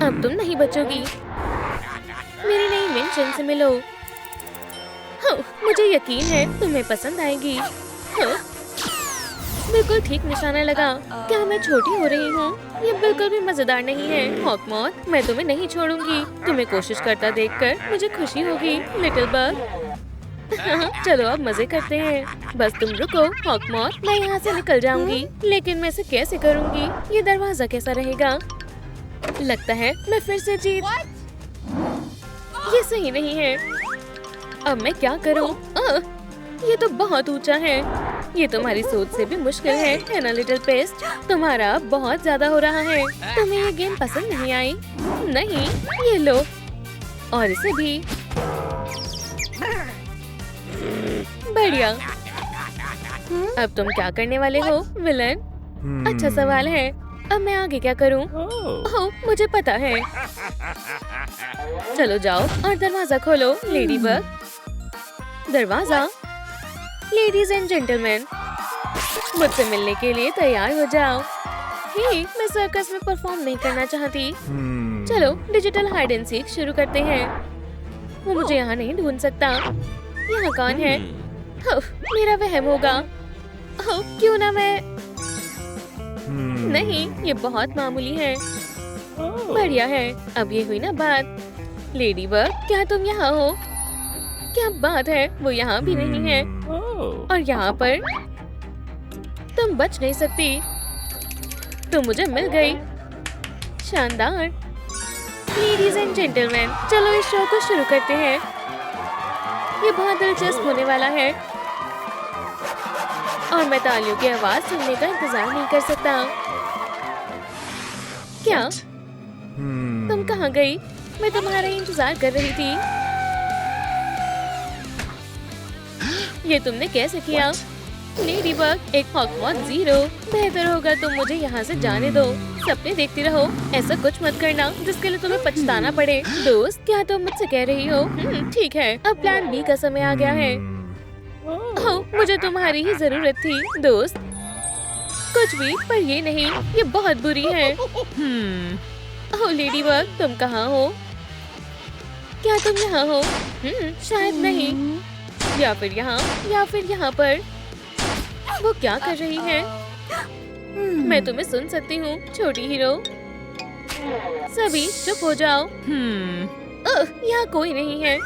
अब तुम नहीं बचोगी। मेरी नई इन्वेंशन से मिलो। हाँ, मुझे यकीन है तुम्हें पसंद आएगी। हाँ, बिल्कुल ठीक निशाना लगा। क्या मैं छोटी हो रही हूँ? ये बिल्कुल भी मजेदार नहीं है। हॉकमॉथ, मैं तुम्हें नहीं छोड़ूंगी। तुम्हें कोशिश करता देखकर मुझे खुशी होगी, लिटिल बग। चलो अब मजे करते हैं। बस तुम रुको हॉकमॉथ, मैं यहाँ से निकल जाऊंगी। लेकिन मैं इसे कैसे करूँगी? ये दरवाजा कैसा रहेगा? लगता है मैं फिर से जीत। ये सही नहीं है। अब मैं क्या करूँ? ये तो बहुत ऊंचा है। ये तुम्हारी सोच से भी मुश्किल है ना लिटिल पेस्ट? तुम्हारा बहुत ज्यादा हो रहा है। तुम्हें ये गेम पसंद नहीं आई? नहीं, ये लो और इसे भी। बढ़िया। अब तुम क्या करने वाले हो विलन? अच्छा सवाल है। अब मैं आगे क्या करूं? ओह, मुझे पता है। चलो जाओ और दरवाजा खोलो लेडी बग। दरवाजा। लेडीज एंड जेंटलमैन, मुझसे मिलने के लिए तैयार हो जाओ। हे, मैं सर्कस में परफॉर्म नहीं करना चाहती। चलो डिजिटल हाइड एंड सीक शुरू करते हैं। वो मुझे यहाँ नहीं ढूंढ सकता। यहाँ कौन है? मेरा वहम होगा। क्यों ना मैं। नहीं, ये बहुत मामूली है। बढ़िया है। अब ये हुई ना बात। लेडी बग, क्या तुम यहाँ हो? क्या बात है, वो यहाँ भी नहीं है। और यहाँ पर तुम बच नहीं सकती। तुम मुझे मिल गई। शानदार। लेडीज एंड जेंटलमैन, चलो इस शो को शुरू करते हैं। ये बहुत दिलचस्प होने वाला है और मैं तालियों की आवाज सुनने का इंतजार नहीं कर सकता। क्या तुम कहाँ गई? मैं तुम्हारा इंतजार कर रही थी। ये तुमने कैसे किया? लेडी बग, एक हॉकमॉथ 0। बेहतर होगा तुम मुझे यहाँ से जाने दो। सपने देखती रहो। ऐसा कुछ मत करना जिसके लिए तुम्हें पछताना पड़े। दोस्त, क्या तुम मुझसे कह रही हो? ठीक है, अब प्लान बी का समय आ गया है। ओह, मुझे तुम्हारी ही जरूरत थी दोस्त। कुछ भी, पर ये नहीं। ये बहुत बुरी है। ओह लेडी बग, तुम कहाँ हो? क्या तुम यहाँ हो? शायद नहीं। या फिर यहाँ, या फिर यहाँ पर। वो क्या कर रही है? मैं तुम्हें सुन सकती हूँ छोटी हीरो। सभी चुप हो जाओ। यहाँ कोई नहीं है।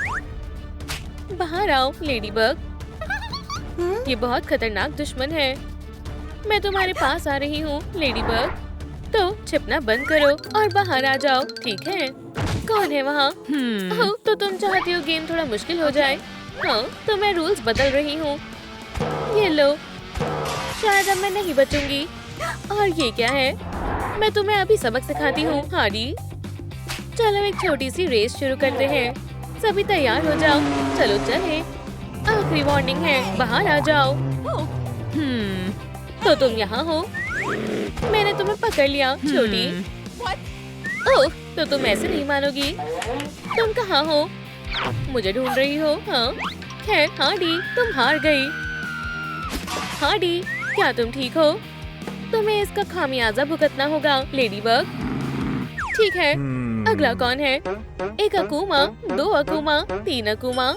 बाहर आओ लेडी बग। ये बहुत खतरनाक दुश्मन है। मैं तुम्हारे पास आ रही हूँ लेडी बग। तो छिपना बंद करो और बाहर आ जाओ, ठीक है? कौन है वहाँ? तो तुम चाहती हो गेम थोड़ा मुश्किल हो जाए? हाँ, तो मैं रूल्स बदल रही हूँ। ये लो। शायद अब मैं नहीं बचूंगी। और ये क्या है? मैं तुम्हें अभी सबक सिखाती हूँ हाडी। चलो एक छोटी सी रेस शुरू करते हैं। सभी तैयार हो जाओ। चलो चले। आखिरी वार्निंग है, बाहर आ जाओ। तो तुम यहाँ हो। मैंने तुम्हें पकड़ लिया छोटी। ओह, तो तुम ऐसे नहीं मानोगी। तुम कहाँ हो? मुझे ढूंढ रही हो? हाँ, खैर हाडी, तुम हार गई। हाडी, क्या तुम ठीक हो? तुम्हें इसका खामियाजा भुगतना होगा लेडी बग। ठीक है, अगला कौन है? 1 अकूमा, 2 अकूमा, 3 अकूमा।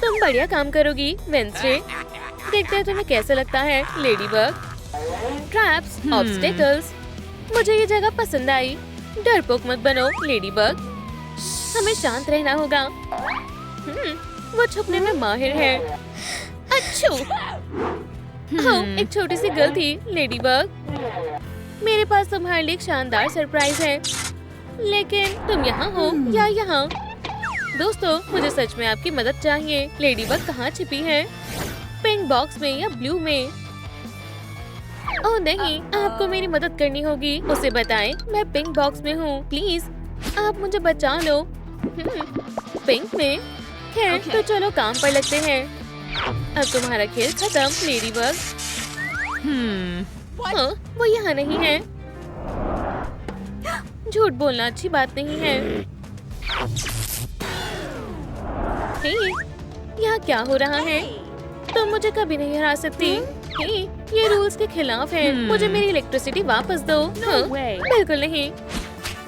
तुम बढ़िया काम करोगी वेंसडे। देखते हैं तुम्हें कैसे लगता है लेडी बग। Traps, obstacles. मुझे ये जगह पसंद आई। डरपोक मत बनो लेडी बग। हमें शांत रहना होगा। वो छुपने में माहिर है। अच्छू। एक छोटी सी गलती लेडी बग। मेरे पास तुम्हारे लिए एक शानदार सरप्राइज है। लेकिन तुम यहाँ हो या यहाँ? दोस्तों, मुझे सच में आपकी मदद चाहिए। लेडी बग कहाँ छिपी है? पिंक बॉक्स में या ब्लू में? ओह नहीं, आपको मेरी मदद करनी होगी। उसे बताएं मैं पिंक बॉक्स में हूँ। प्लीज आप मुझे बचा लो। पिंक में? खैर, तो चलो काम पर लगते हैं। अब तुम्हारा खेल खत्म लेडी बग। हाँ, वो यहाँ नहीं है। झूठ बोलना अच्छी बात नहीं है। हे, यहाँ क्या हो रहा है? तुम मुझे कभी नहीं हरा सकती। हे, ये रूल्स के खिलाफ है। मुझे मेरी इलेक्ट्रिसिटी वापस दो। हाँ, बिल्कुल नहीं,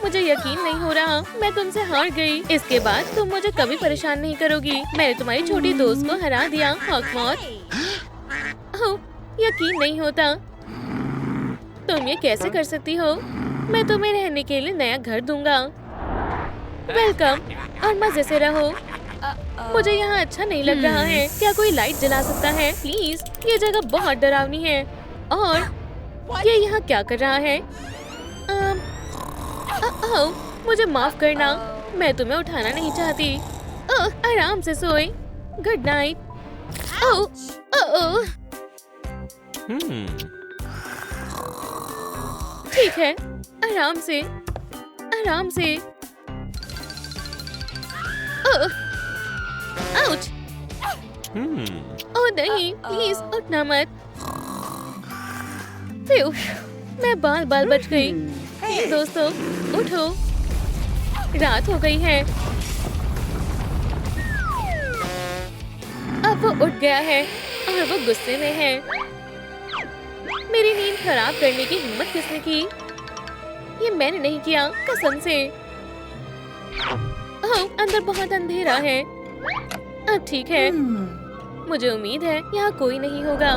मुझे यकीन नहीं हो रहा। मैं तुमसे हार गई। इसके बाद तुम मुझे कभी परेशान नहीं करोगी। मैंने तुम्हारी छोटी दोस्त को हरा दिया। हॉकमॉथ, ओह, यकीन नहीं होता। तुम ये कैसे कर सकती हो? मैं तुम्हें रहने के लिए नया घर दूंगा। वेलकम और मजे से रहो। मुझे यहाँ अच्छा नहीं लग रहा है। क्या कोई लाइट जला सकता है प्लीज? ये जगह बहुत डरावनी है। और ये यहाँ क्या कर रहा है? मुझे माफ करना, मैं तुम्हें उठाना नहीं चाहती। आराम से सोए। Good night. ठीक है, आराम से, आराम से। आउच! ओह नहीं, प्लीज उठना मत। फिर मैं बाल बच गई। दोस्तों, उठो, रात हो गई है। अब वो उठ गया है और वो गुस्से में है। मेरी नींद खराब करने की हिम्मत किसने की? ये मैंने नहीं किया, कसम से। ओह, अंदर बहुत अंधेरा है। अब ठीक है, मुझे उम्मीद है यहाँ कोई नहीं होगा।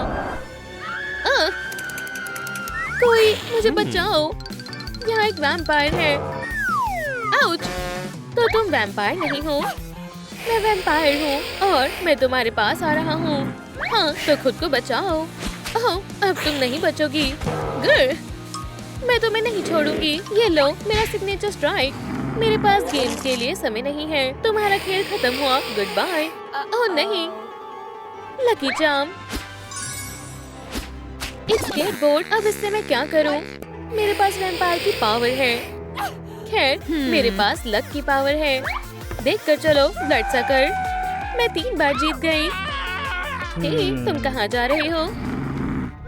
कोई मुझे बचाओ, यहाँ एक वैम्पायर है। आउच! तो तुम वैम्पायर नहीं हो? मैं वैम्पायर हूँ और मैं तुम्हारे पास आ रहा हूँ। हाँ, तो खुद को बचाओ। ओह, अब तुम नहीं बचोगी। गुड, मैं तुम्हें नहीं छोड़ूंगी। ये लो मेरा सिग्नेचर स्ट्राइक। मेरे पास गेम के लिए समय नहीं है। तुम्हारा खेल खत्म हुआ। Good bye. ओह नहीं, लकी चार्म, एक स्केटबोर्ड। अब इससे मैं क्या करूं? मेरे पास वैम्पायर की पावर है। खैर, मेरे पास लक की पावर है। देख कर चलो, ब्लड सकर। मैं 3 बार जीत गई। तुम कहाँ जा रहे हो?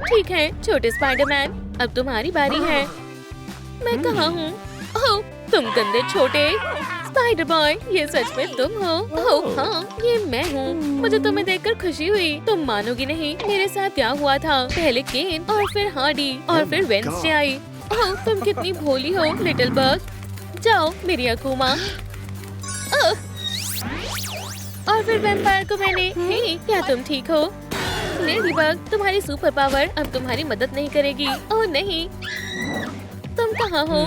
ठीक है, छोटे स्पाइडरमैन, अब तुम्हारी बारी है। मैं कहाँ हूँ? ओह, तुम गंदे छोटे स्पाइडर बॉय, ये सच में तुम हो? ओह हाँ, ये मैं हूँ। मुझे तुम्हें देखकर खुशी हुई। तुम मानोगी नहीं मेरे साथ क्या हुआ था। पहले केन और फिर हार्डी और फिर वेडनेसडे आई। ओह, तुम कितनी भोली हो लिटिल बग। जाओ मेरी अकूमा। और फिर वैम्पायर को मैंने। हे, क्या तुम ठीक हो? लेडी बग, तुम्हारी सुपर पावर अब तुम्हारी मदद नहीं करेगी। ओह नहीं, तुम कहाँ हो?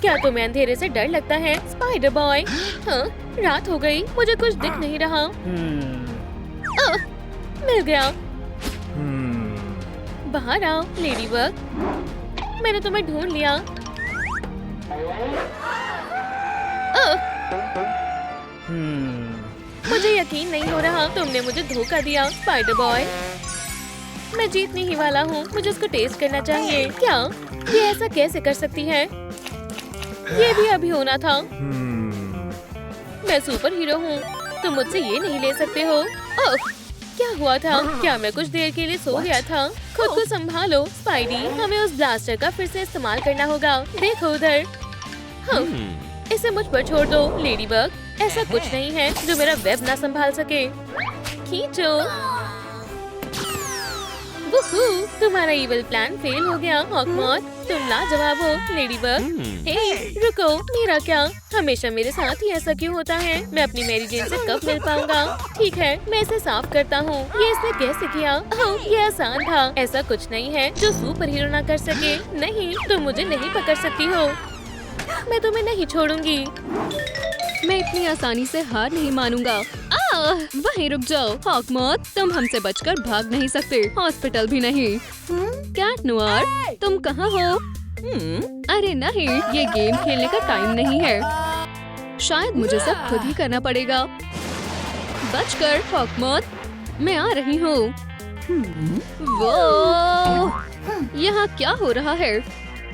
क्या तुम्हें अंधेरे से डर लगता है स्पाइडर बॉय? हाँ, रात हो गई, मुझे कुछ दिख नहीं रहा। मिल गया। बाहर आओ लेडी बग, मैंने तुम्हें ढूंढ लिया। मुझे यकीन नहीं हो रहा, तुमने मुझे धोखा दिया स्पाइडर बॉय। मैं जीतने ही वाला हूँ, मुझे उसको टेस्ट करना चाहिए। क्या ये ऐसा कैसे कर सकती है? ये भी अभी होना था। मैं सुपर हीरो हूँ, तुम मुझसे ये नहीं ले सकते हो। ओह, क्या हुआ था? क्या मैं कुछ देर के लिए सो गया था? खुद को संभालो स्पाइडी, हमें उस ब्लास्टर का फिर से इस्तेमाल करना होगा। देखो उधर। इसे मुझ पर छोड़ दो लेडी बग। ऐसा कुछ नहीं है जो मेरा वेब ना संभाल सके। खींचो। वुहू, तुम्हारा इविल प्लान फेल हो गया हॉकमॉथ। तुम लाजवाब हो लेडी बग। हे, रुको, मेरा क्या? हमेशा मेरे साथ ही ऐसा क्यों होता है? मैं अपनी मेरी जेन से कब मिल पाऊंगा? ठीक है, मैं इसे साफ करता हूँ। ये इसने कैसे किया? ओह, ये आसान था। ऐसा कुछ नहीं है जो सुपर हीरो ना कर सके। नहीं, तुम मुझे नहीं पकड़ सकती हो। मैं तुम्हें नहीं छोड़ूंगी। मैं इतनी आसानी से हार नहीं मानूंगा। वहीं रुक जाओ हॉकमॉथ, तुम हमसे बचकर भाग नहीं सकते, हॉस्पिटल भी नहीं। कैट नोयर, तुम कहाँ हो? अरे नहीं, ये गेम खेलने का टाइम नहीं है। शायद मुझे सब खुद ही करना पड़ेगा। बचकर हॉकमॉथ, मैं आ रही हूँ। वो यहाँ क्या हो रहा है?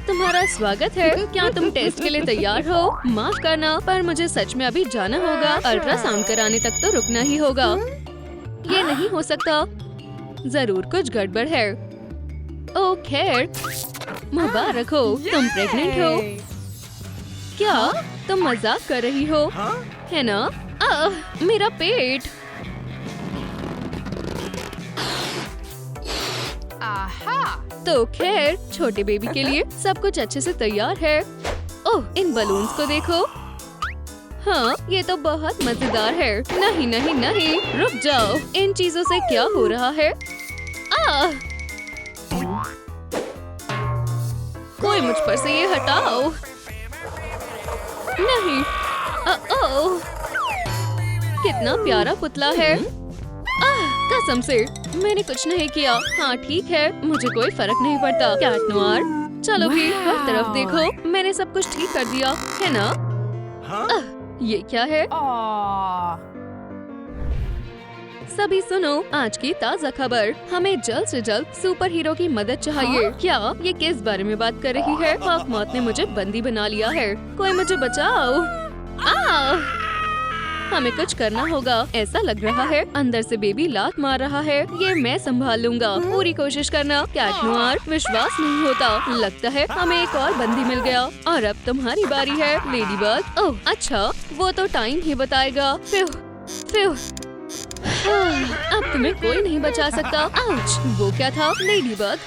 तुम्हारा स्वागत है। क्या तुम टेस्ट के लिए तैयार हो? माफ करना, पर मुझे सच में अभी जाना होगा। अल्ट्रासाउंड कराने तक तो रुकना ही होगा। ये नहीं हो सकता, जरूर कुछ गड़बड़ है। ओह खैर, मुबारक हो, तुम प्रेग्नेंट हो। क्या तुम मजाक कर रही हो? है ना? मेरा पेट। तो खैर छोटे बेबी के लिए सब कुछ अच्छे से तैयार है। ओह, इन बलून्स को देखो। हाँ, ये तो बहुत मजेदार है। नहीं नहीं नहीं, रुक जाओ, इन चीजों से क्या हो रहा है? कोई मुझ पर से ये हटाओ। नहीं। ओह, कितना प्यारा पुतला है। कसम से मैंने कुछ नहीं किया। हाँ ठीक है, मुझे कोई फर्क नहीं पड़ता। कैट नोआर, चलो भी हर तरफ देखो, मैंने सब कुछ ठीक कर दिया है ना? ये क्या है? सभी सुनो आज की ताज़ा खबर। हमें जल्द से जल्द सुपर हीरो की मदद चाहिए। क्या ये किस बारे में बात कर रही है? हॉक मौत ने मुझे बंदी बना लिया है। कोई मुझे बचाओ। हमें कुछ करना होगा। ऐसा लग रहा है अंदर से बेबी लात मार रहा है। ये मैं संभाल लूंगा। पूरी कोशिश करना। कैट नोआर, विश्वास नहीं होता। लगता है हमें एक और बंदी मिल गया। और अब तुम्हारी बारी है लेडीबग। ओह अच्छा, वो तो टाइम ही बताएगा। फिर अब तुम्हें कोई नहीं बचा सकता। आउच, वो क्या था? लेडीबग।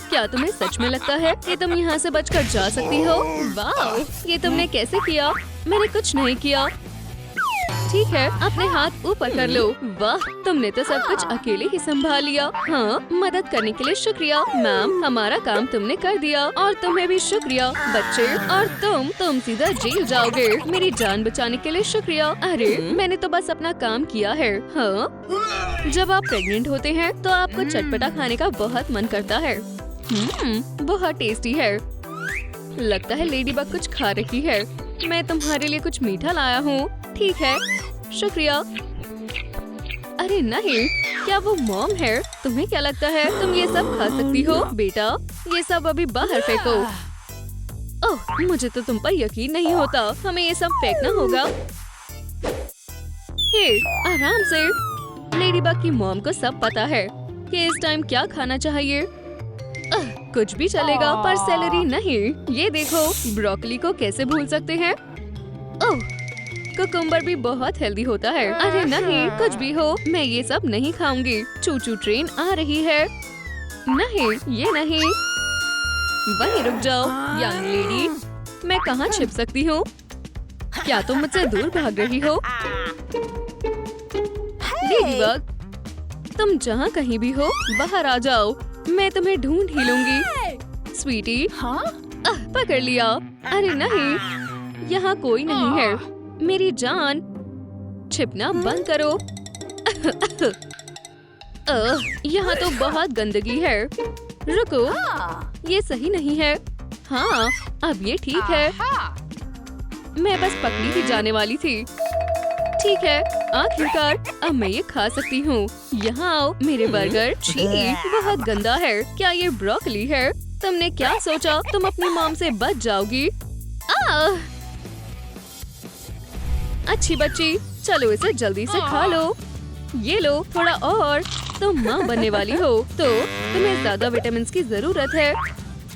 क्या तुम्हें सच में लगता है कि तुम यहाँ से बचकर जा सकती हो? वाह, ये तुमने कैसे किया? मैंने कुछ नहीं किया। ठीक है, अपने हाथ ऊपर कर लो। वाह, तुमने तो सब कुछ अकेले ही संभाल लिया। हाँ, मदद करने के लिए शुक्रिया मैम। हमारा काम तुमने कर दिया और तुम्हें भी शुक्रिया बच्चे। और तुम सीधा जेल जाओगे। मेरी जान बचाने के लिए शुक्रिया। अरे मैंने तो बस अपना काम किया है। हाँ, जब आप प्रेग्नेंट होते हैं तो आपको चटपटा खाने का बहुत मन करता है। बहुत टेस्टी है। लगता है लेडीबग कुछ खा रही है। मैं तुम्हारे लिए कुछ मीठा लाया हूँ। ठीक है, शुक्रिया। अरे नहीं, क्या वो मॉम है? तुम्हें क्या लगता है तुम ये सब खा सकती हो? बेटा, ये सब अभी बाहर फेंको। ओह, मुझे तो तुम पर यकीन नहीं होता। हमें ये सब फेंकना होगा। हे, आराम से। लेडीबग की मॉम को सब पता है कि इस टाइम क्या खाना चाहिए। कुछ भी चलेगा, पर सेलरी नहीं। ये देखो, ब्रोकली को कैसे भूल सकते हैं? ओह, कुकुम्बर भी बहुत हेल्दी होता है। अरे नहीं, कुछ भी हो, मैं ये सब नहीं खाऊंगी। चूचू ट्रेन आ रही है। नहीं, ये नहीं। वहीं रुक जाओ यंग लेडी। मैं कहाँ छिप सकती हूँ? क्या तुम मुझसे दूर भाग रही हो? लेडीबग, तुम जहाँ कहीं भी हो बाहर आ जाओ। मैं तुम्हें ढूंढ ही लूंगी। स्वीटी, पकड़ लिया। अरे नहीं, यहाँ कोई नहीं है। मेरी जान, छिपना बंद करो। यहाँ तो बहुत गंदगी है। रुको, ये सही नहीं है। हाँ, अब ये ठीक है। मैं बस पकड़ी ही जाने वाली थी। ठीक है, आखिरकार अब मैं ये खा सकती हूँ। यहाँ आओ मेरे बर्गर। छी, बहुत गंदा है। क्या ये ब्रोकली है? तुमने क्या सोचा तुम अपनी मॉम से बच जाओगी? अच्छी बच्ची, चलो इसे जल्दी से खा लो। ये लो थोड़ा और। तुम माँ बनने वाली हो तो तुम्हें ज्यादा विटामिन की जरूरत है।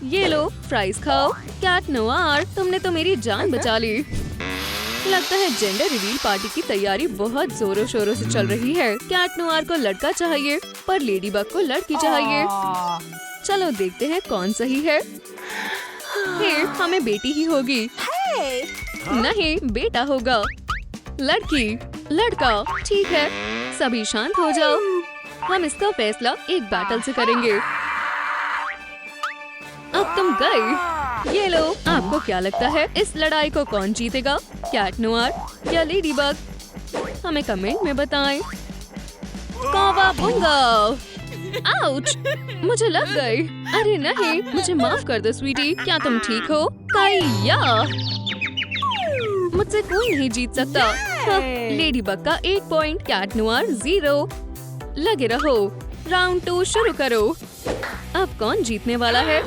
ये लो, फ्राइज खाओ। कैट नोआर, तुमने तो मेरी जान बचा ली। लगता है जेंडर रिवील पार्टी की तैयारी बहुत जोरों शोरों से चल रही है। कैट नोआर को लड़का चाहिए पर लेडीबग को लड़की चाहिए। चलो देखते हैं कौन सही है। हमें बेटी ही होगी। नहीं, बेटा होगा। लड़की, लड़का। ठीक है, सभी शांत हो जाओ। हम इसका फैसला एक बैटल से करेंगे। अब तुम गए। ये लो, आपको क्या लगता है इस लड़ाई को कौन जीतेगा? कैट नोआर या लेडीबग? हमें कमेंट में बताएं। कावाबुंगा! आउच! मुझे लग गई। अरे नहीं, मुझे माफ कर दो स्वीटी। क्या तुम ठीक हो? काइया! मुझसे कोई नहीं जीत सकता। लेडीबग का 1 पॉइंट, कैट नोआर 0। लगे रहो, राउंड 2 शुरू करो। अब कौन जीतने वाला है?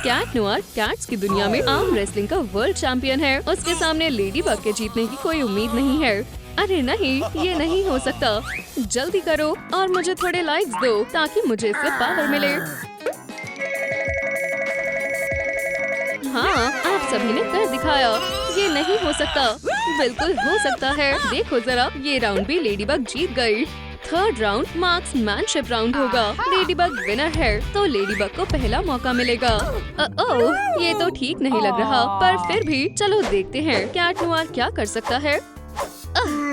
कैट नोआर कैट्स की दुनिया में आर्म रेसलिंग का वर्ल्ड चैंपियन है। उसके सामने लेडीबग के जीतने की कोई उम्मीद नहीं है। अरे नहीं, ये नहीं हो सकता। जल्दी करो और मुझे थोड़े लाइक्स दो ताकि मुझे इससे पावर मिले। हाँ, आप सभी ने कर दिखाया। ये नहीं हो सकता। बिल्कुल हो सकता है। देखो जरा, ये राउंड भी लेडीबग जीत गई। थर्ड राउंड मार्क्समैनशिप राउंड होगा। लेडीबग विनर है तो लेडीबग को पहला मौका मिलेगा। ओह, ये तो ठीक नहीं लग रहा, पर फिर भी चलो देखते हैं कैट नोयर क्या कर सकता है।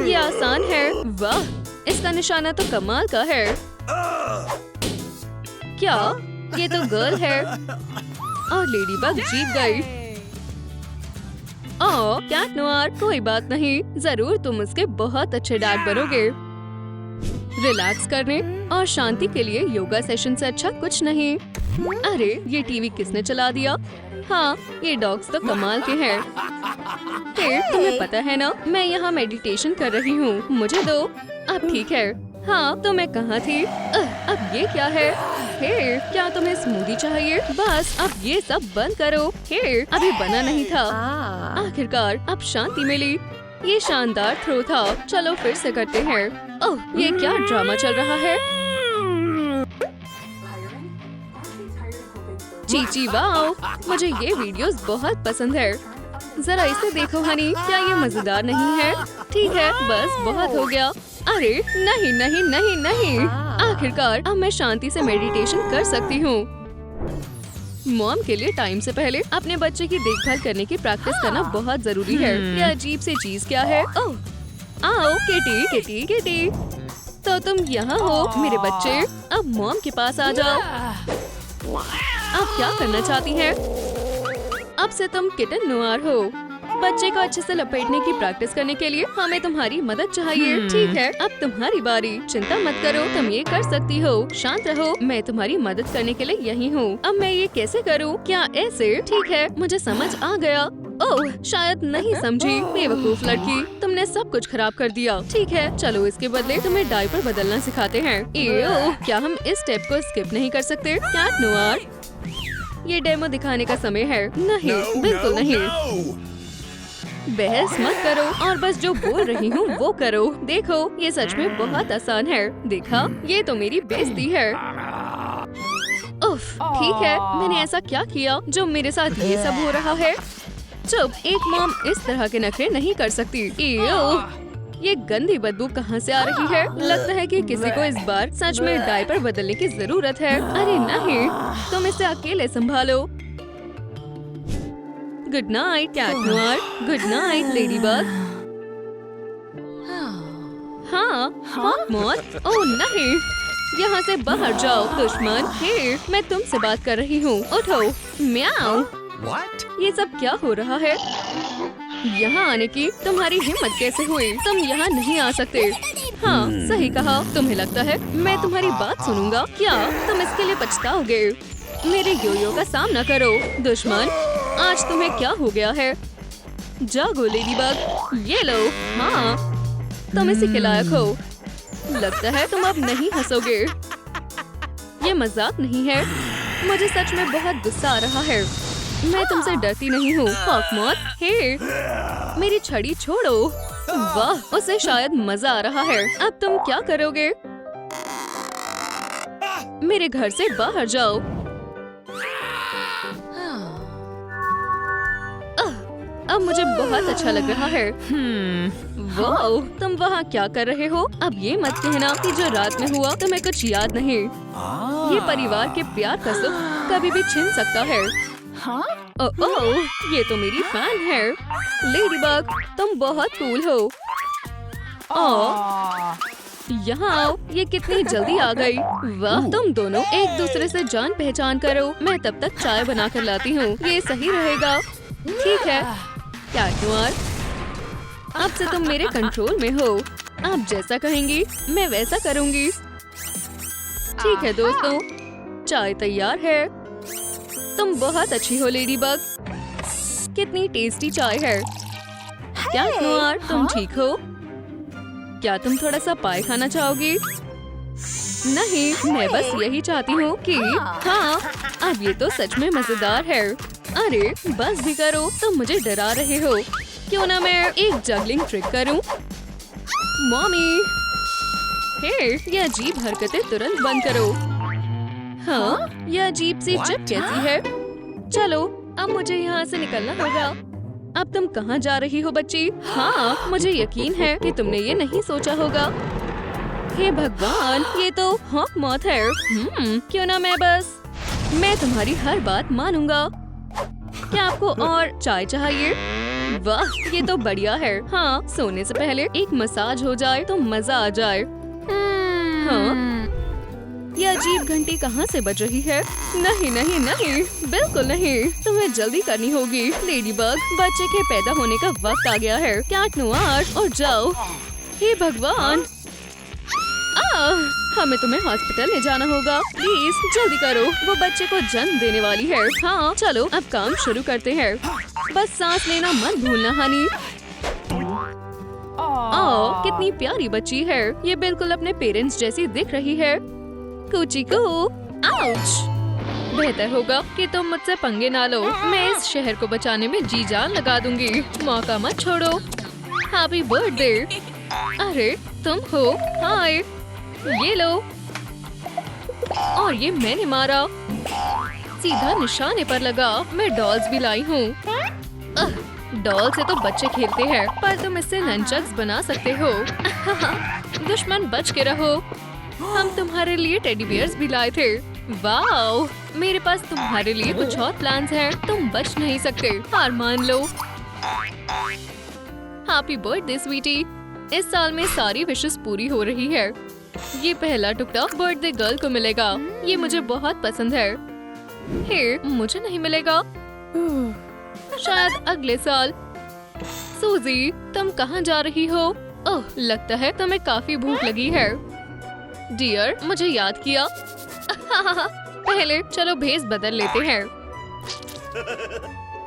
ये आसान है। वाह, इसका निशाना तो कमाल का है। क्या ये तो गर्ल है और लेडीबग जीत गई। ओह कैट नोयर, कोई बात नहीं, जरूर तुम उसके बहुत अच्छे डैड बनोगे। रिलैक्स करने और शांति के लिए योगा सेशन से अच्छा कुछ नहीं। अरे ये टीवी किसने चला दिया? हाँ, ये डॉग्स तो कमाल के हैं। फिर तुम्हें पता है ना, मैं यहाँ मेडिटेशन कर रही हूँ, मुझे दो। अब ठीक है। हाँ, तो मैं कहाँ थी? अब ये क्या है? हे, क्या तुम्हें स्मूदी चाहिए? बस अब ये सब बंद करो। हे, अभी बना नहीं था। आखिरकार अब शांति मिली। ये शानदार थ्रो था। चलो फिर से करते हैं। ओह, ये क्या ड्रामा चल रहा है? चीची वाओ, मुझे ये वीडियोस बहुत पसंद है। जरा इसे देखो हनी, क्या ये मजेदार नहीं है? ठीक है, बस बहुत हो गया। अरे नहीं नहीं नहीं नहीं, आखिरकार अब मैं शांति से मेडिटेशन कर सकती हूँ। मॉम के लिए टाइम से पहले अपने बच्चे की देखभाल करने की प्रैक्टिस करना बहुत जरूरी है। ये अजीब सी चीज क्या है? ओह, आओ किटी किटी किटी, तो तुम यहाँ हो मेरे बच्चे, अब मॉम के पास आ जाओ। अब क्या करना चाहती हैं? अब से तुम किटन नोयर हो। बच्चे को अच्छे से लपेटने की प्रैक्टिस करने के लिए हमें तुम्हारी मदद चाहिए। ठीक है, अब तुम्हारी बारी। चिंता मत करो, तुम ये कर सकती हो। शांत रहो, मैं तुम्हारी मदद करने के लिए यही हूँ। अब मैं ये कैसे करूँ? क्या ऐसे? ठीक है, मुझे समझ आ गया। ओह, शायद नहीं समझी, बेवकूफ लड़की, तुमने सब कुछ खराब कर दिया। ठीक है, चलो इसके बदले तुम्हें डायपर बदलना सिखाते हैं। एओ, क्या हम इस स्टेप को स्किप नहीं कर सकते? कैट नोयर, ये डेमो दिखाने का समय है। नहीं, बिल्कुल नहीं। बहस मत करो और बस जो बोल रही हूँ वो करो। देखो, ये सच में बहुत आसान है। देखा, ये तो मेरी बेइज्जती है। उफ, ठीक है, मैंने ऐसा क्या किया जो मेरे साथ ये सब हो रहा है? चुप, एक मॉम इस तरह के नखरे नहीं कर सकती। एओ, ये गंदी बदबू कहाँ से आ रही है? लगता है कि किसी को इस बार सच में डायपर बदलने की जरूरत है। अरे नहीं, तुम इसे अकेले संभालो। Good night Cat Noir, good night Ladybug. हाँ, मौत। ओह नहीं, यहाँ से बाहर जाओ दुश्मन। हे, मैं तुमसे बात कर रही हूँ, उठो। म्याऊ। ये सब क्या हो रहा है? यहाँ आने की तुम्हारी हिम्मत कैसे हुई? तुम यहाँ नहीं आ सकते। हाँ, सही कहा। तुम्हें लगता है मैं तुम्हारी बात सुनूंगा? क्या तुम इसके लिए पछताओगे? मेरे योयो का सामना करो दुश्मन। आज तुम्हें क्या हो गया है? जागो लेडीबग, ये लो। हाँ, तुम इसी के लायक हो। लगता है तुम अब नहीं हंसोगे। ये मजाक नहीं है, मुझे सच में बहुत गुस्सा आ रहा है। मैं तुमसे डरती नहीं हूँ, मौत। हे, मेरी छड़ी छोड़ो। वाह, उसे शायद मजा आ रहा है। अब तुम क्या करोगे? मेरे घर से बाहर जाओ। अब मुझे बहुत अच्छा लग रहा है। वाओ, तुम वहाँ क्या कर रहे हो? अब ये मत कहना कि जो रात में हुआ तुम्हें कुछ याद नहीं। ये परिवार के प्यार का सुख कभी भी छीन सकता है। ओह, ये तो मेरी फैन है। लेडीबग, तुम बहुत कूल हो। यहाँ आओ, ये कितनी जल्दी आ गई। वाह, तुम दोनों एक दूसरे से जान पहचान करो। मैं तब तक चाय बना कर लाती हूँ, ये सही रहेगा। ठीक है कैट नोयर, अब से तुम मेरे कंट्रोल में हो। आप जैसा कहेंगी मैं वैसा करूँगी। ठीक है दोस्तों, चाय तैयार है। तुम बहुत अच्छी हो लेडीबग, कितनी टेस्टी चाय है। कैट नोयर, तुम ठीक हो? क्या तुम थोड़ा सा पाई खाना चाहोगी? नहीं, मैं बस यही चाहती हूँ कि हाँ, अब ये तो सच में मजेदार है। अरे बस भी करो, तुम मुझे डरा रहे हो। क्यों ना मैं एक जगलिंग ट्रिक करूं? मॉमी, हे, ये अजीब हरकतें तुरंत बंद करो। हाँ, ये अजीब सी चिप कैसी है? चलो, अब मुझे यहाँ से निकलना होगा। अब तुम कहाँ जा रही हो बच्ची? हाँ, मुझे यकीन है कि तुमने ये नहीं सोचा होगा। हे भगवान, ये तो हॉक मौत है। क्यों ना मैं तुम्हारी हर बात मानूंगा। क्या आपको और चाय चाहिए? वाह, ये तो बढ़िया है। हाँ, सोने से पहले एक मसाज हो जाए तो मजा आ जाए। हाँ, ये अजीब घंटी कहाँ से बज रही है? नहीं नहीं नहीं, बिल्कुल नहीं। तुम्हें जल्दी करनी होगी लेडीबग। बच्चे के पैदा होने का वक्त आ गया है। कैट नोआर, और जाओ। हे भगवान, हमें तुम्हें हॉस्पिटल ले जाना होगा। प्लीज जल्दी करो, वो बच्चे को जन्म देने वाली है। हाँ चलो, अब काम शुरू करते हैं। बस सांस लेना मत भूलना हनी। कितनी प्यारी बच्ची है। ये बिल्कुल अपने पेरेंट्स जैसी दिख रही है। कुची को, आउच। बेहतर होगा कि तुम मुझसे पंगे ना लो। मैं इस शहर को बचाने में जी जान लगा दूंगी। मौका मत छोड़ो। Happy birthday. अरे तुम हो? हाय, ये लो। और ये मैंने मारा, सीधा निशाने पर लगा। मैं डॉल्स भी लाई हूँ। डॉल से तो बच्चे खेलते हैं, पर तुम इससे नंचक्स बना सकते हो। दुश्मन बच के रहो। हम तुम्हारे लिए टेडी बियर्स भी लाए थे। वाओ, मेरे पास तुम्हारे लिए कुछ और प्लान्स हैं। तुम बच नहीं सकते, हार मान लो। Happy birthday Sweety. इस साल में सारी विशेस पूरी हो रही है। ये पहला टुकड़ा बर्थडे गर्ल को मिलेगा। ये मुझे बहुत पसंद है। हे, मुझे नहीं मिलेगा। शायद अगले साल। सूजी, तुम कहाँ जा रही हो? ओह, लगता है तुम्हें काफी भूख लगी है। डियर, मुझे याद किया। पहले चलो भेस बदल लेते हैं।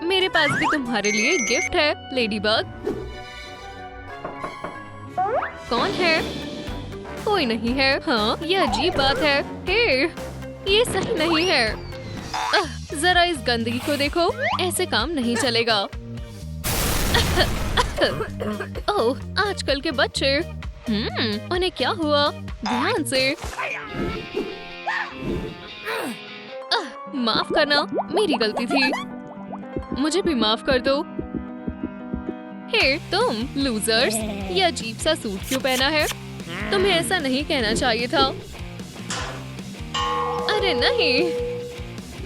मेरे पास भी तुम्हारे लिए गिफ्ट है लेडीबग। कौन है? कोई नहीं है। हाँ, ये अजीब बात है। हे, ये सही नहीं है। जरा इस गंदगी को देखो। ऐसे काम नहीं चलेगा। ओह, आजकल के बच्चे। उन्हें क्या हुआ? ध्यान से। माफ करना, मेरी गलती थी। मुझे भी माफ कर दो। हे तुम लूजर्स, ये अजीब सा सूट क्यों पहना है? तुम्हें ऐसा नहीं कहना चाहिए था। अरे नहीं।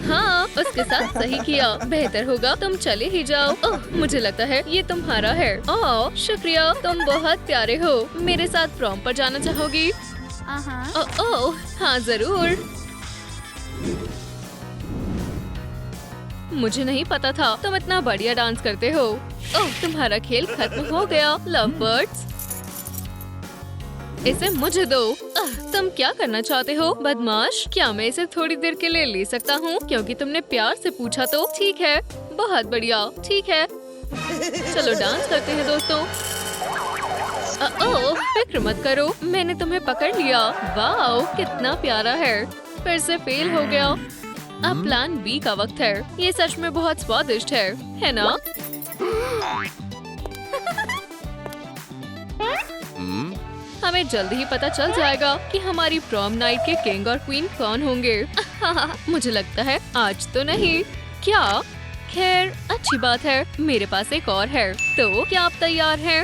हाँ, उसके साथ सही किया। बेहतर होगा तुम चले ही जाओ। ओह, मुझे लगता है ये तुम्हारा है। ओह, शुक्रिया, तुम बहुत प्यारे हो। मेरे साथ प्रॉम पर जाना चाहोगी? ओह, हाँ जरूर। मुझे नहीं पता था तुम इतना बढ़िया डांस करते हो। ओह, तुम्हारा खेल खत्म हो गया लव बर्ड्स। इसे मुझे दो। तुम क्या करना चाहते हो बदमाश? क्या मैं इसे थोड़ी देर के लिए ले सकता हूँ? क्योंकि तुमने प्यार से पूछा तो। ठीक है, बहुत बढ़िया। ठीक है, चलो डांस करते हैं दोस्तों। ओह, फिक्र मत करो, मैंने तुम्हें पकड़ लिया। वाओ, कितना प्यारा है। फिर से फेल हो गया। अब प्लान बी का वक्त है। ये सच में बहुत स्वादिष्ट है ना? हमें जल्द ही पता चल जाएगा कि हमारी प्रॉम नाइट के किंग और क्वीन कौन होंगे। मुझे लगता है आज तो नहीं। क्या? खैर, अच्छी बात है। मेरे पास एक और है। तो क्या आप तैयार हैं?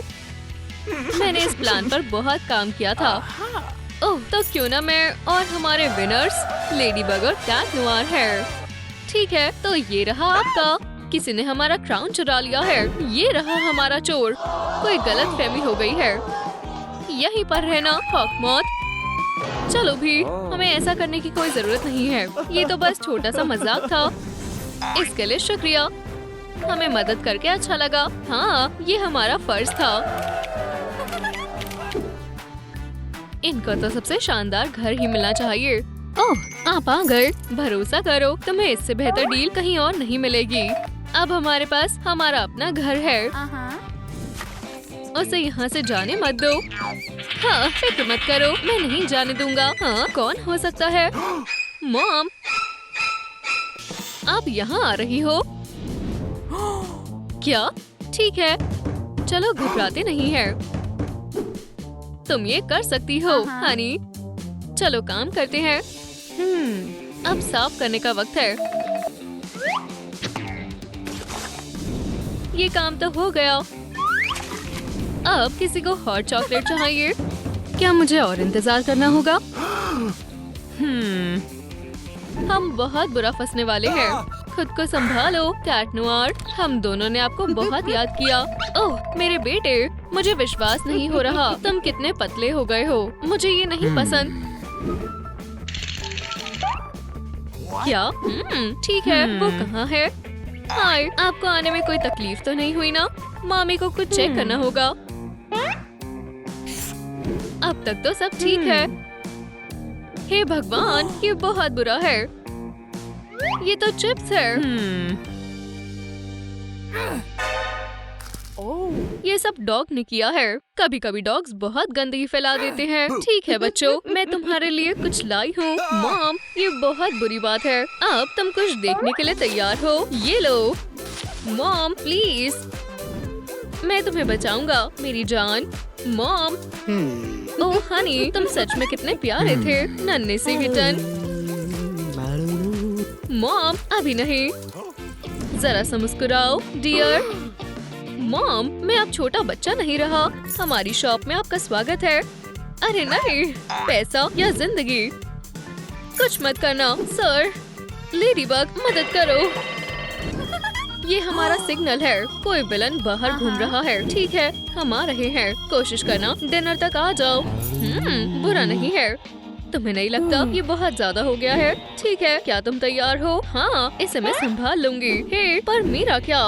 मैंने इस प्लान पर बहुत काम किया था। ओह, तो क्यों ना मैं और हमारे विनर्स लेडीबग और कैट नोआर है। ठीक है, तो ये रहा आपका। किसी ने हमारा क्राउन चुरा लिया है। ये रहा हमारा चोर। कोई गलतफहमी हो गई है। यहीं पर रहना हॉक मौत। चलो भी, हमें ऐसा करने की कोई जरूरत नहीं है। ये तो बस छोटा सा मजाक था। इसके लिए शुक्रिया। हमें मदद करके अच्छा लगा। हाँ, ये हमारा फर्ज था। इनको तो सबसे शानदार घर ही मिलना चाहिए। ओह, आप आ गए। भरोसा करो, तुम्हें इससे बेहतर डील कहीं और नहीं मिलेगी। अब हमारे पास हमारा अपना घर है। उसे यहाँ से जाने मत दो। हाँ, फिक्र मत करो, मैं नहीं जाने दूंगा। हाँ, कौन हो सकता है? मॉम, आप यहाँ आ रही हो? क्या? ठीक है, चलो घबराते नहीं है। तुम ये कर सकती हो हनी। चलो काम करते हैं। अब साफ करने का वक्त है। ये काम तो हो गया। अब किसी को हॉट चॉकलेट चाहिए। क्या मुझे और इंतजार करना होगा? हम बहुत बुरा फंसने वाले हैं। खुद को संभालो कैट नोआर। हम दोनों ने आपको बहुत याद किया। ओह मेरे बेटे, मुझे विश्वास नहीं हो रहा। तुम कितने पतले हो गए हो। मुझे ये नहीं पसंद। क्या? ठीक है, वो कहाँ है? हाय, आपको आने में कोई तकलीफ तो नहीं हुई ना? मामी को कुछ चेक करना होगा। अब तक तो सब ठीक है। हे भगवान, ये बहुत बुरा है। ये तो चिप्स है। ये सब डॉग ने किया है। कभी कभी डॉग्स बहुत गंदगी फैला देते हैं। ठीक है बच्चों, मैं तुम्हारे लिए कुछ लाई हूँ। मॉम, ये बहुत बुरी बात है। अब तुम कुछ देखने के लिए तैयार हो? ये लो। मॉम प्लीज, मैं तुम्हें बचाऊंगा मेरी जान। मॉम। ओह हनी, तुम सच में कितने प्यारे थे, नन्हे से किटन। मॉम अभी नहीं, जरा सा मुस्कुराओ डियर। मॉम, मैं अब छोटा बच्चा नहीं रहा। हमारी शॉप में आपका स्वागत है। अरे नहीं, पैसा या जिंदगी? कुछ मत करना सर। लेडीबग, मदद करो। ये हमारा सिग्नल है। कोई विलन बाहर घूम रहा है। ठीक है, हम आ रहे हैं। कोशिश करना डिनर तक आ जाओ। बुरा नहीं है। तुम्हें नहीं लगता ये बहुत ज्यादा हो गया है? ठीक है, क्या तुम तैयार हो? हाँ, इसे मैं संभाल लूंगी। हे, पर मेरा क्या?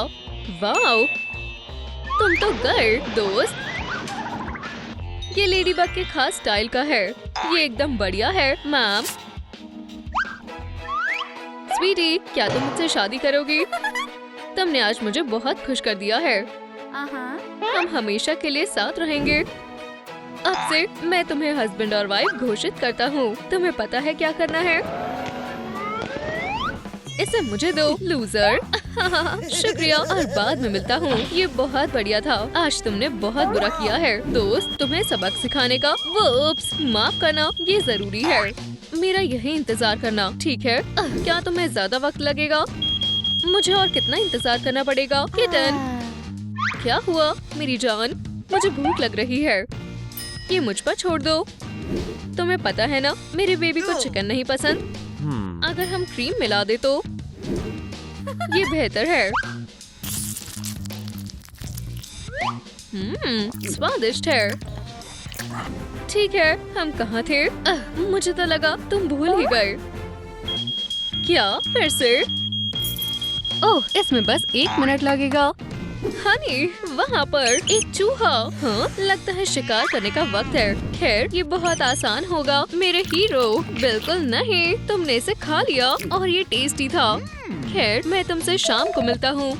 वाओ, तुम तो गए दोस्त। ये लेडीबग के खास स्टाइल का है। ये एकदम बढ़िया है मैम। स्वीटी, क्या तुम मुझसे शादी करोगी? तुमने आज मुझे बहुत खुश कर दिया है। हम हमेशा के लिए साथ रहेंगे। अब से मैं तुम्हें हस्बैंड और वाइफ घोषित करता हूँ। तुम्हें पता है क्या करना है? इसे मुझे दो लूजर। शुक्रिया, और बाद में मिलता हूँ। ये बहुत बढ़िया था। आज तुमने बहुत बुरा किया है दोस्त। तुम्हें सबक सिखाने का। वोप्स, माफ करना, ये जरूरी है। मेरा यही इंतजार करना, ठीक है? क्या तुम्हें ज्यादा वक्त लगेगा? मुझे और कितना इंतजार करना पड़ेगा? किटन, क्या हुआ मेरी जान? मुझे भूख लग रही है। ये मुझ पर छोड़ दो। तुम्हें पता है ना, मेरे बेबी को चिकन नहीं पसंद। अगर हम क्रीम मिला दे तो ये बेहतर है। स्वादिष्ट है। ठीक है, हम कहाँ थे? मुझे तो लगा तुम भूल ही गए। क्या फिर से? ओह, इसमें बस 1 मिनट लगेगा। हनी, वहाँ पर एक चूहा। हाँ, लगता है शिकार करने का वक्त है। खैर, ये बहुत आसान होगा मेरे हीरो। बिल्कुल नहीं, तुमने इसे खा लिया और ये टेस्टी था। खैर, मैं तुमसे शाम को मिलता हूँ।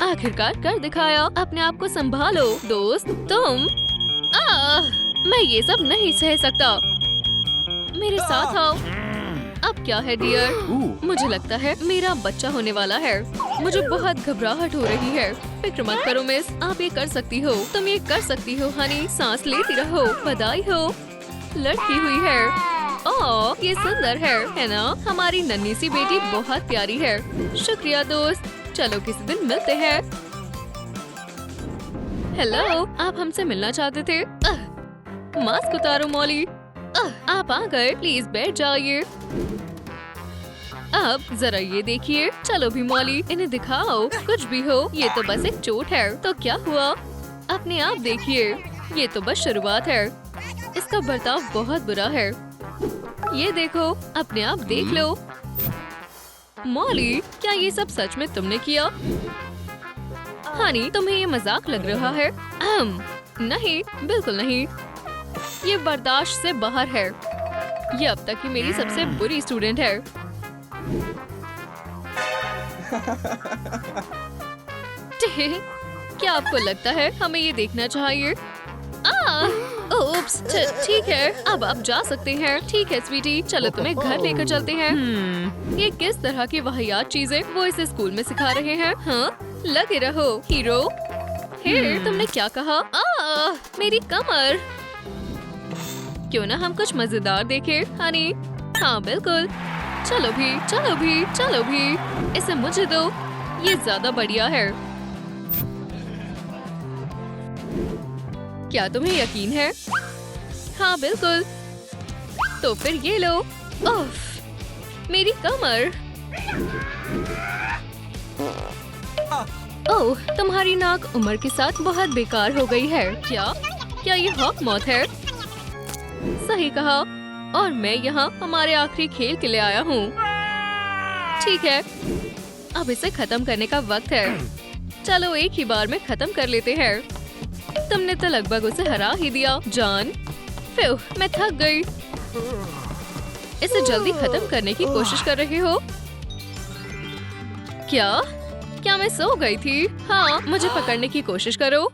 आखिरकार कर दिखाया। अपने आप को संभालो दोस्त। तुम मैं ये सब नहीं सह सकता। मेरे साथ आओ। अब क्या है डियर? मुझे लगता है मेरा बच्चा होने वाला है। मुझे बहुत घबराहट हो रही है। फिक्र मत करो मिस, आप ये कर सकती हो। तुम ये कर सकती हो हनी। सांस लेती रहो। बधाई हो, लड़की हुई है। ओह, ये सुंदर है ना? हमारी नन्ही सी बेटी बहुत प्यारी है। शुक्रिया दोस्त। चलो किसी दिन मिलते हैं। हेलो, आप हमसे मिलना चाहते थे? मास्क उतारो मॉली। आप आ गए, प्लीज बैठ जाइए। अब जरा ये देखिए। चलो भी मॉली, इन्हें दिखाओ। कुछ भी हो, ये तो बस एक चोट है। तो क्या हुआ? अपने आप देखिए, ये तो बस शुरुआत है। इसका बर्ताव बहुत बुरा है। ये देखो, अपने आप देख लो। मॉली, क्या ये सब सच में तुमने किया? हनी, तुम्हें ये मजाक लग रहा है? नहीं, बिल्कुल नहीं। ये बर्दाश्त से बाहर है। ये अब तक की मेरी सबसे बुरी स्टूडेंट है। क्या आपको लगता है हमें ये देखना चाहिए? ओप्स, ठीक है, अब आप जा सकते हैं। ठीक है स्वीटी, चलो तुम्हें घर लेकर चलते हैं। ये किस तरह की वाहियात चीजें वो इसे स्कूल में सिखा रहे हैं? हाँ, लगे रहो हीरो। हे, तुमने क्या कहा? मेरी कमर। क्यों ना हम कुछ मजेदार देखें हनी? हाँ बिल्कुल। चलो भी, चलो भी, चलो भी। इसे मुझे दो, ये ज्यादा बढ़िया है। क्या तुम्हें यकीन है? हाँ बिल्कुल। तो फिर ये लो। ओफ, मेरी कमर। ओह, तुम्हारी नाक उम्र के साथ बहुत बेकार हो गई है। क्या ये हॉक मॉथ है? सही कहा। और मैं यहाँ हमारे आखिरी खेल के लिए आया हूँ। ठीक है, अब इसे खत्म करने का वक्त है। चलो एक ही बार में खत्म कर लेते हैं। तुमने तो लगभग उसे हरा ही दिया जॉन। फिर मैं थक गई। इसे जल्दी खत्म करने की कोशिश कर रहे हो? क्या मैं सो गई थी? हाँ, मुझे पकड़ने की कोशिश करो।